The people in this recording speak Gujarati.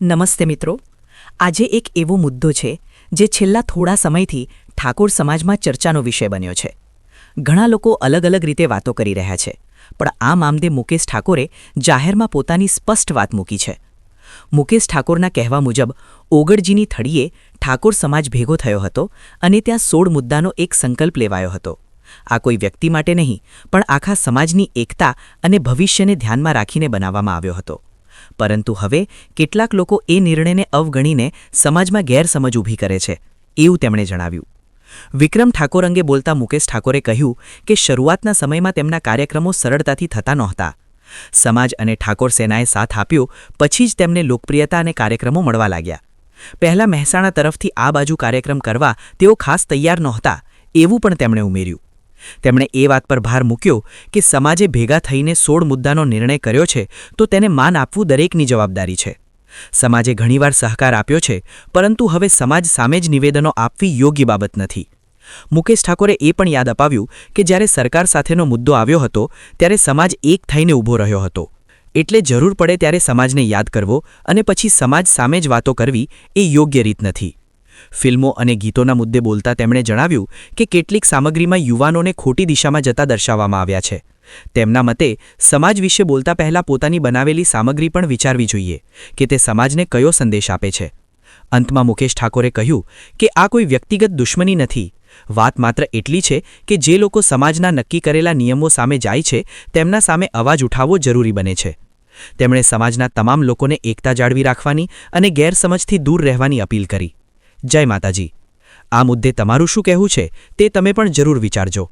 નમસ્તે મિત્રો, આજે એક એવો મુદ્દો છે જે છેલ્લા થોડા સમયથી ઠાકોર સમાજમાં ચર્ચાનો વિષય બન્યો છે. ઘણા લોકો અલગ અલગ રીતે વાતો કરી રહ્યા છે, પણ આ મામલે મુકેશ ઠાકોરે જાહેરમાં પોતાની સ્પષ્ટ વાત મૂકી છે. મુકેશ ઠાકોરના કહેવા મુજબ ઓગળજીની થડીએ ઠાકોર સમાજ ભેગો થયો હતો અને ત્યાં 16 મુદ્દાનો એક સંકલ્પ લેવાયો હતો. આ કોઈ વ્યક્તિ માટે નહીં, પણ આખા સમાજની એકતા અને ભવિષ્યને ધ્યાનમાં રાખીને બનાવવામાં આવ્યો હતો. પરંતુ હવે કેટલાક લોકો એ નિર્ણયને અવગણીને સમાજમાં ગેરસમજ ઊભી કરે છે, એવું તેમણે જણાવ્યું. વિક્રમ ઠાકોર અંગે બોલતા મુકેશ ઠાકોરે કહ્યું કે શરૂઆતના સમયમાં તેમના કાર્યક્રમો સરળતાથી થતા નહોતા. સમાજ અને ઠાકોર સેનાએ સાથ આપ્યો પછી જ તેમને લોકપ્રિયતા અને કાર્યક્રમો મળવા લાગ્યા. પહેલા મહેસાણા તરફથી આ બાજુ કાર્યક્રમ કરવા તેઓ ખાસ તૈયાર નહોતા, એવું પણ તેમણે ઉમેર્યું. તેમણે એ વાત પર ભાર મૂક્યો કે સમાજે ભેગા થઈને 16 મુદ્દાનો નિર્ણય કર્યો છે તો તેને માન આપવું દરેકની જવાબદારી છે. સમાજે ઘણીવાર સહકાર આપ્યો છે, પરંતુ હવે સમાજ સામે જ નિવેદનો આપવી યોગ્ય બાબત નથી. મુકેશ ઠાકોરે એ પણ યાદ અપાવ્યું કે જ્યારે સરકાર સાથેનો મુદ્દો આવ્યો હતો ત્યારે સમાજ એક થઈને ઊભો રહ્યો હતો. એટલે જરૂર પડે ત્યારે સમાજને યાદ કરવો અને પછી સમાજ સામે જ વાતો કરવી એ યોગ્ય રીત નથી. ફિલ્મો અને ગીતોના મુદ્દે બોલતા તેમણે જણાવ્યું કે કેટલીક સામગ્રીમાં યુવાનોને ખોટી દિશામાં જતા દર્શાવવામાં આવ્યા છે. તેમના મતે સમાજ વિશે બોલતા પહેલાં પોતાની બનાવેલી સામગ્રી પણ વિચારવી જોઈએ કે તે સમાજને કયો સંદેશ આપે છે. અંતમાં મુકેશ ઠાકોરે કહ્યું કે આ કોઈ વ્યક્તિગત દુશ્મની નથી. વાત માત્ર એટલી છે કે જે લોકો સમાજના નક્કી કરેલા નિયમો સામે જાય છે તેમના સામે અવાજ ઉઠાવવો જરૂરી બને છે. તેમણે સમાજના તમામ લોકોને એકતા જાળવી રાખવાની અને ગેરસમજથી દૂર રહેવાની અપીલ કરી. જય માતાજી. આ મુદ્દે તમારું શું કહેવું છે તે તમે પણ જરૂર વિચારજો.